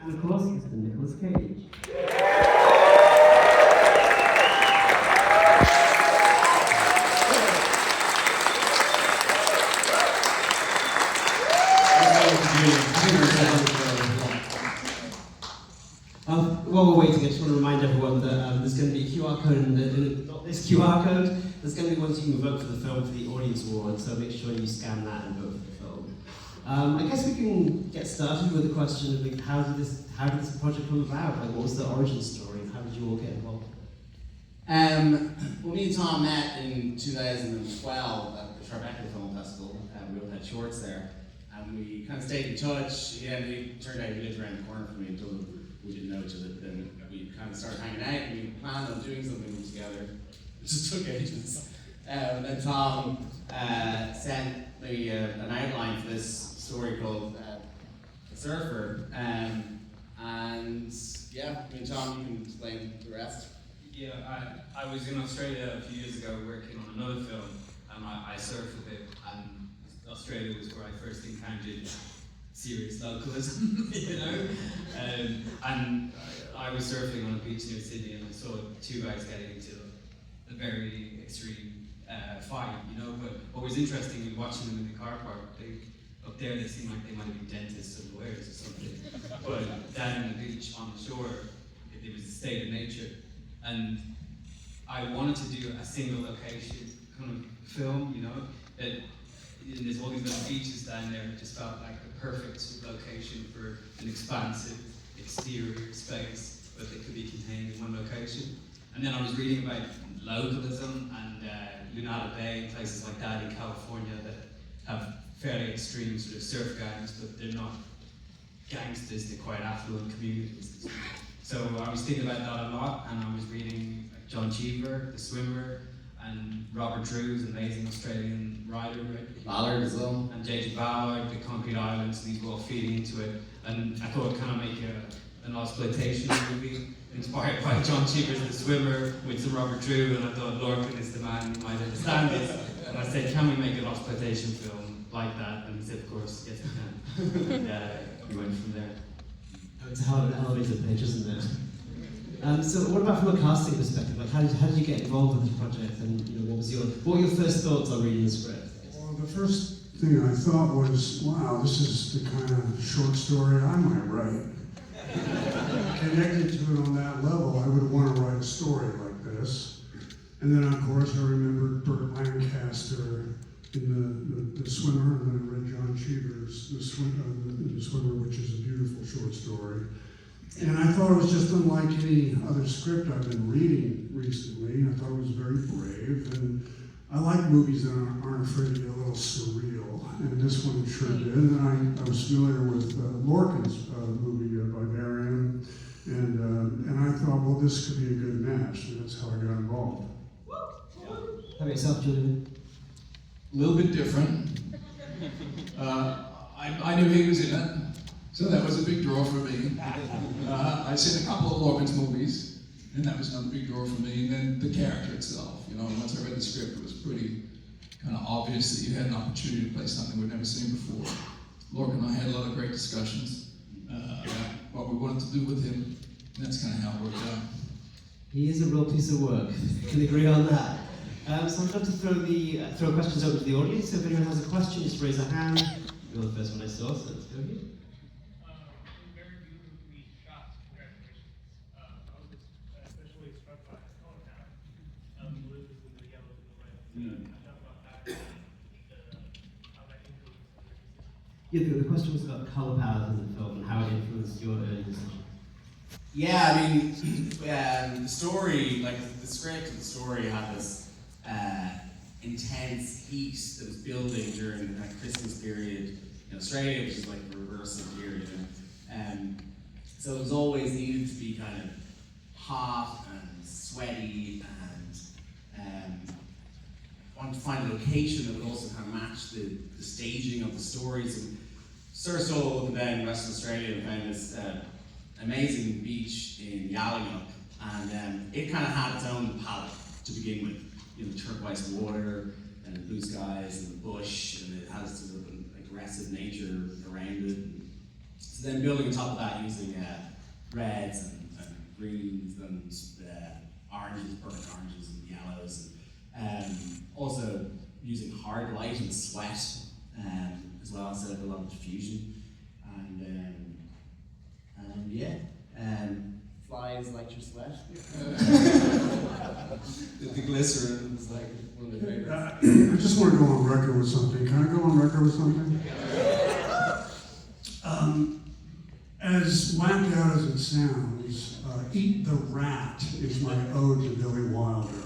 And of course, Mr. Nicolas Cage. While we're waiting, I just want to remind everyone that there's going to be a QR code, and not this QR code, there's going to be ones you can vote for the film for the Audience Award, so make sure you scan that and vote for the film. I guess we can get started with the question of like, how did this project come about? Like, what was the origin story, and how did you all get involved? Well, me and Tom met in 2012 at the Tribeca Film Festival. We both had shorts there, and we kind of stayed in touch. Yeah, it turned out he lived around the corner from me in Dublin. We didn't know each other, but then we kind of started hanging out, and we planned on doing something together. It just took ages. And then Tom sent me an outline for this story called The Surfer. And yeah, me and Tom, you can explain the rest. Yeah, I was in Australia a few years ago working on another film, and I surfed a bit, and Australia was where I first encountered serious localism, you know? And I was surfing on a beach near Sydney, and I saw two guys getting into a very extreme fight, you know? But what was interesting in watching them in the car park, up there they seemed like they might have been dentists or lawyers or something. But down on the beach, on the shore, it was a state of nature. And I wanted to do a single location kind of film, you know? And there's all these little beaches down there, it just felt like the perfect location for an expansive exterior space, but they could be contained in one location. And then I was reading about localism and Lunada Bay, places like that in California that have fairly extreme sort of surf gangs, but they're not gangsters, they're quite affluent communities. So I was thinking about that a lot, and I was reading John Cheever, the swimmer, and Robert Drew's amazing Australian writer, right? Ballard as well. And J.G. Ballard, The Concrete Islands, and these were all feeding into it. And I thought I'd kind of make an exploitation movie inspired by John Cheever's The Swimmer with some Robert Drew, and I thought Lorcan is the man who might understand this. And I said, can we make an exploitation film like that? And he said, of course, yes we can. We went from there. It's a hell of an elevator pitch, isn't it? So what about from a casting perspective? Like, how did you get involved with this project, and you know, what were your first thoughts on reading the script? Well, the first thing I thought was, wow, this is the kind of short story I might write. Connected to it on that level, I would want to write a story like this. And then, of course, I remembered Burt Lancaster in the Swimmer, and then I read John Cheever's The Swimmer, which is a beautiful short story. And I thought it was just unlike any other script I've been reading recently. I thought it was very brave, and I like movies that aren't afraid to be a little surreal, and this one sure did. And I was familiar with Lorcan's movie Vivarium, and I thought, well, this could be a good match, and that's how I got involved. How about yourself, Julian? A little bit different. I knew he was in it, so that was a big draw for me. I'd seen a couple of Lorcan's movies, and that was another big draw for me. And then the character itself, you know, once I read the script, it was pretty kind of obvious that you had an opportunity to play something we'd never seen before. Lorcan and I had a lot of great discussions about what we wanted to do with him, and that's kind of how it worked out. He is a real piece of work. Can agree on that. So I'd love to throw questions over to the audience. So if anyone has a question, just raise a hand. You're the first one I saw, so let's go here. Very beautifully shot. Congratulations. I was especially struck by the color palette. The blues and the yellows and the reds. Talk about that. How that influenced. Yeah, the question was about the color palette in the film and how it influenced your early decision. Yeah, I mean, the story, like the script and the story had this intense heat that was building during the Christmas period in Australia, which is like the reverse of here, you know. So it was always needed to be kind of hot and sweaty, and wanted to find a location that would also kind of match the staging of the stories. And searched all over then Western Australia and found this amazing beach in Yallingup, and it kind of had its own palette to begin with. You know, turquoise water and blue skies and the bush, and it has sort of an aggressive nature around it. So then building on top of that using reds and greens and oranges, burnt oranges and yellows. And also using hard light and sweat as well instead of a lot of diffusion. And yeah, flies like your sweat. The glycerin is like one of the favorites. I just want to go on record with something. Can I go on record with something? As whacked out as it sounds, Eat the Rat is my ode to Billy Wilder.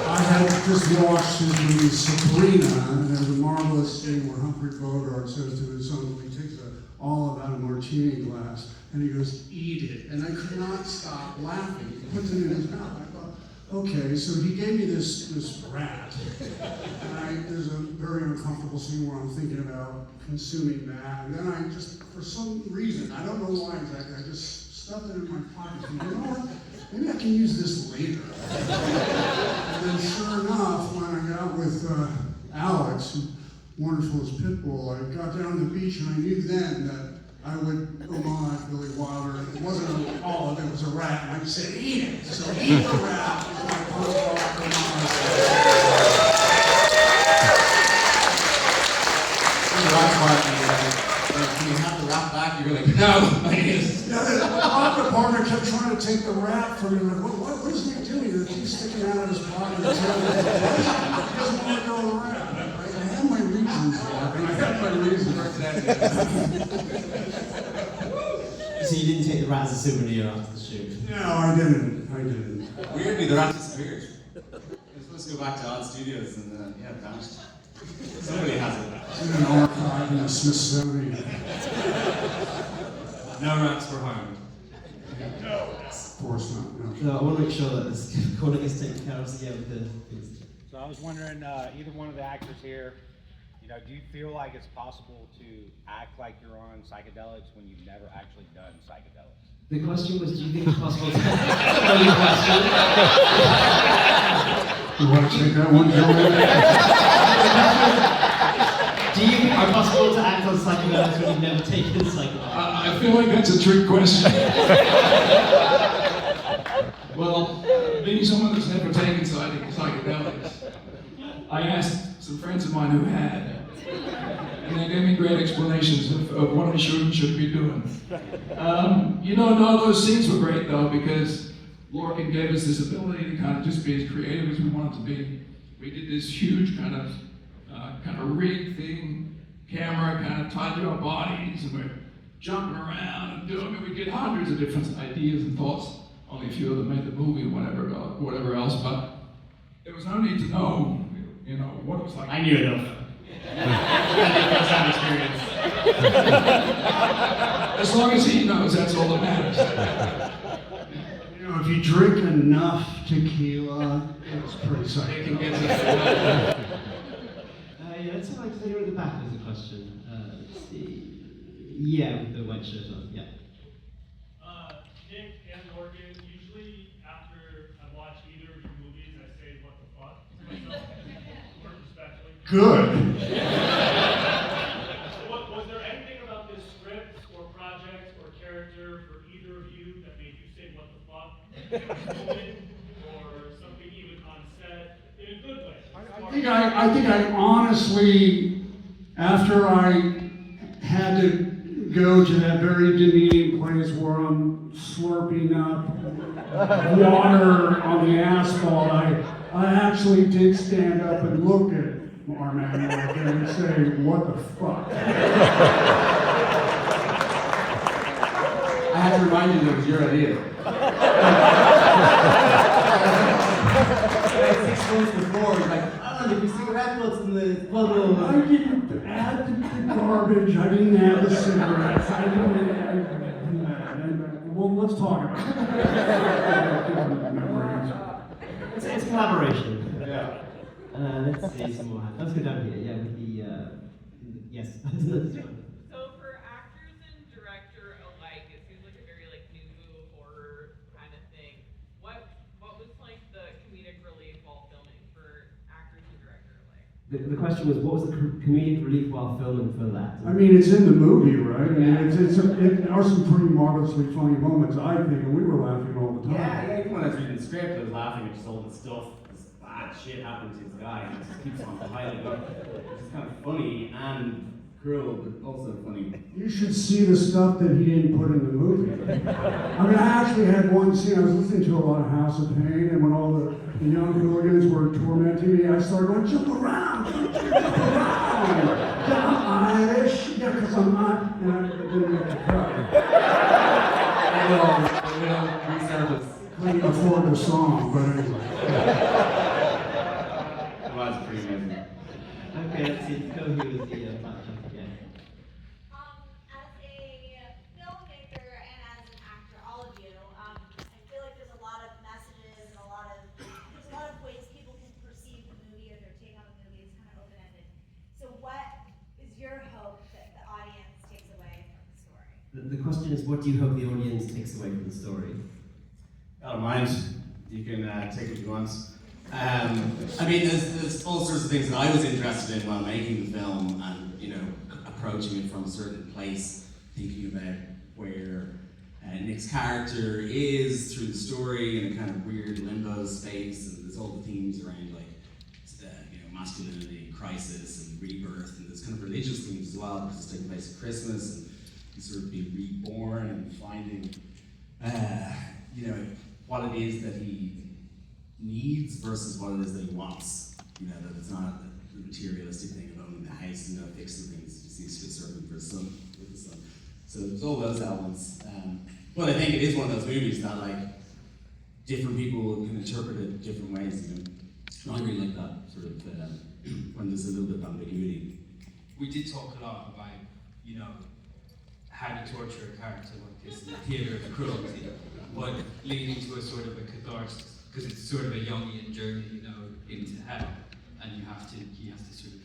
I had just watched his movie Sabrina, and there's a marvelous scene where Humphrey Bogart says to his son, he takes an olive out of a martini glass, and he goes, "Eat it." And I could not stop laughing. He puts it in his mouth. I thought, okay, so he gave me this rat, and there's a very uncomfortable scene where I'm thinking about consuming that, and then I just, for some reason, I don't know why exactly, I just stuffed it in my pocket, and you know what, maybe I can use this later. And then sure enough, when I got out with Alex, wonderful as Pitbull, I got down to the beach and I knew then that I would homage Billy Wilder. It wasn't an olive, it was a rat, and I just said, eat it. So eat the rat is my punk rock homage. Can you have the rat back? You're like, no, please. Yeah, the art department kept trying to take the rat from me. Like, what is he doing? It keeps sticking out of his pocket. He doesn't want to go to the rat. I have my reasons for it. I have my reasons for that. So you didn't take the rat as a souvenir after the shoot? No, I didn't. Weirdly, the rat disappeared. It was supposed to go back to Odd Studios and yeah, vanished. Somebody has it. It's in an archive in the Smithsonian. No rats were harmed. Of course not. No. So I want to make sure that this corner gets taken care of. So yeah, with the So I was wondering, either one of the actors here, do you feel like it's possible to act like you're on psychedelics when you've never actually done psychedelics? The question was, do you think it's possible to... Funny question. You want to take that one, Joey? Do you think it's possible to act on psychedelics when you've never taken psychedelics? I feel like that's a trick question. Well, being someone that's never taken psychedelics, I asked some friends of mine who had, and they gave me great explanations of what I should and shouldn't be doing. No, those scenes were great though, because Lorcan gave us this ability to kind of just be as creative as we wanted to be. We did this huge kind of rig thing, camera kind of tied to our bodies, and we're jumping around and doing it. We did hundreds of different ideas and thoughts. Only a few of them made the movie or whatever else, but there was no need to know, what it was like. I knew enough. As long as he knows, that's all that matters. If you drink enough tequila, it's pretty It can psychedelic. get to Yeah, let's have like at the back there's a question. Let's see. Yeah, with the white shirt on. Yeah. Nick and Lorcan, usually after I watch either of your movies, I say, what the fuck? To myself, work especially. Good. Was there anything about this script or project or character for either of you that made you say, what the fuck? Or something even on set, in a good way? I think I honestly, after I had to go to that very demeaning place where I'm slurping up water on the asphalt, I actually did stand up and look at our man and say, what the fuck? I had to remind you that it was your idea. 6 months before, he's like, if you cigarette butts in the puddle. I didn't add the garbage, I didn't add the cigarettes, I didn't, well, let's talk about it. It's collaboration. Yeah. Let's see some more. Let's go down here. Yeah, with the yes. So for actors and director alike, it seems like a very new horror kind of thing. What was like the comedic relief while filming for actors and director alike? The question was, what was the comedic relief while filming for that? I mean, it's in the movie, right? I mean, it are some pretty marvelously funny moments, I think, and we were laughing all the time. Yeah, even when I was reading the script, I was laughing at just all the stuff, this bad shit happening to this guy, and it just keeps on piling up. It's kind of funny and cruel, but also funny. You should see the stuff that he didn't put in the movie. I mean, I actually had one scene, I was listening to a lot of House of Pain, and when all the young hooligans were tormenting me, I started going, jump around, jump around. Yeah, I'm Irish, yeah, because I'm not, and I didn't make the cut. Resurface. Couldn't afford the song, but anyway. It was pretty amazing. Okay, let's see. Go here with the matchup again. As a filmmaker and as an actor, all of you, I feel like there's a lot of messages and there's a lot of ways people can perceive the movie or their take on the movie. It's kind of open-ended. So what is your hope that the audience takes away from the story? The question is, what do you hope the audience takes away from the story? I don't mind. You can take what you want. I mean, there's all sorts of things that I was interested in while making the film, and approaching it from a certain place, thinking about where Nick's character is through the story in a kind of weird limbo space, and there's all the themes around like masculinity, crisis, and rebirth, and there's kind of religious themes as well because it's taking place at Christmas, and he's sort of being reborn and finding, what it is that he needs versus what it is that he wants. That it's not the materialistic thing of owning the house and fixing things. He seems to be serving for his son, with his son. So there's all those elements. But I think it is one of those movies that different people can interpret it different ways. And I really like that sort of when there's a little bit of ambiguity. We did talk a lot about, how to torture a character like this in the theatre of cruelty, but leading to a sort of a catharsis, because it's sort of a Jungian journey, into hell, and he has to sort of,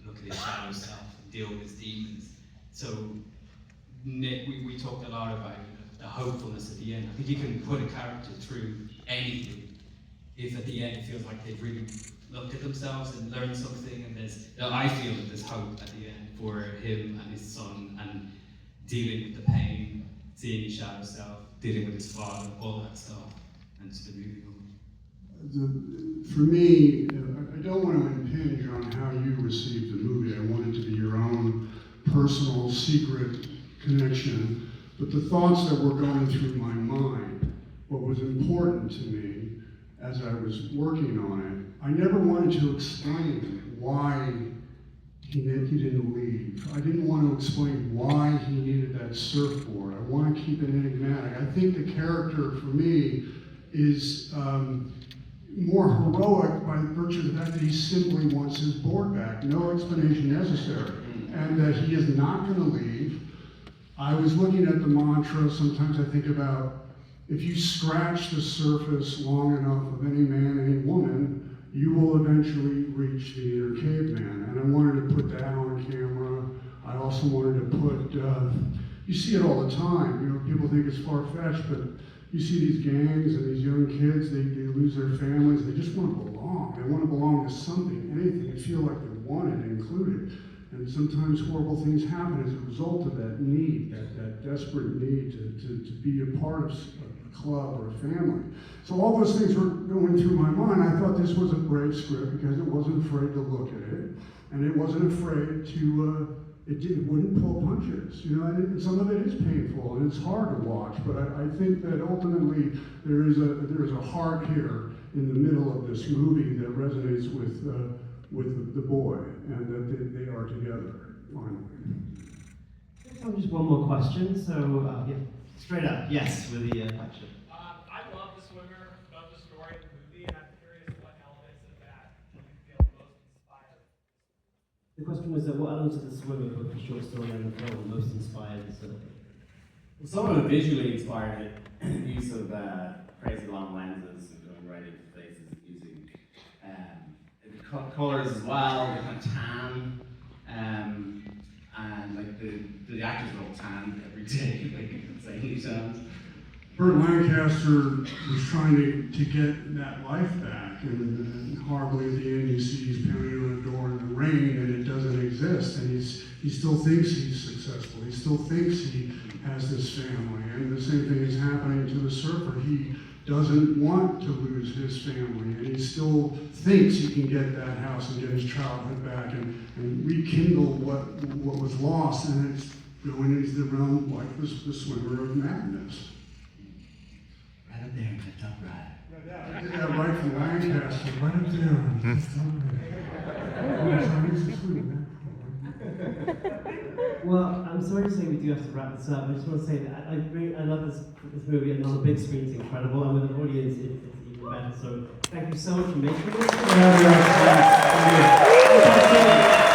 look at his shadow self and deal with his demons. So Nick, we talked a lot about the hopefulness at the end. I think you can put a character through anything if at the end it feels like they've really looked at themselves and learned something, and I feel that there's hope at the end for him and his son, and dealing with the pain, seeing his shadow self, dealing with his father, all that stuff, and just moving on. For me, I don't want to impinge on how you received the movie. I want it to be your own personal, secret connection. But the thoughts that were going through my mind, what was important to me as I was working on it, I never wanted to explain why he didn't leave. I didn't want to explain why he needed that surfboard. I want to keep it enigmatic. I think the character, for me, is more heroic by virtue of the fact that he simply wants his board back. No explanation necessary. And that he is not going to leave. I was looking at the mantra. Sometimes I think about, if you scratch the surface long enough of any man, any woman, you will eventually reach the inner caveman. And I wanted to put that on camera. I also wanted to put, you see it all the time. People think it's far-fetched, but you see these gangs and these young kids, they lose their families. They just want to belong. They want to belong to something, anything. They feel like they're wanted and included. And sometimes horrible things happen as a result of that need, that desperate need to be a part of a club or a family. So all those things were going through my mind. I thought this was a brave script because it wasn't afraid to look at it, and it wasn't afraid to, it wouldn't pull punches. And some of it is painful and it's hard to watch, but I think that ultimately there is a heart here in the middle of this movie that resonates with the boy, and that they are together, finally. Just one more question, so straight up, yes, with the question. I love The Swimmer, love the story of the movie, and I'm curious what elements of that do you feel most inspired? The question was what elements of The Swimmer, both the short story and the film, most inspired the film? Well, some of it visually inspired it. The use of crazy long lenses and going right into faces, using colors as well, kind of tan, and like the actors are all tan every day, like insanely tanned. Burt Lancaster was trying to get that life back, And horribly at the end, you see he's pounding on a door in the rain, and it doesn't exist. And he still thinks he's successful. He still thinks he has this family. And the same thing is happening to the surfer. He doesn't want to lose his family, and he still thinks he can get that house and get his childhood back and rekindle what was lost, and it's going into the realm like the swimmer of madness. Right up there in the top right. I did that right from Lancaster, right up there. Well, I'm sorry to say we do have to wrap this up. I just want to say that I love this movie, and on the big screen it's incredible, and with an audience it's even better. So thank you so much for making this.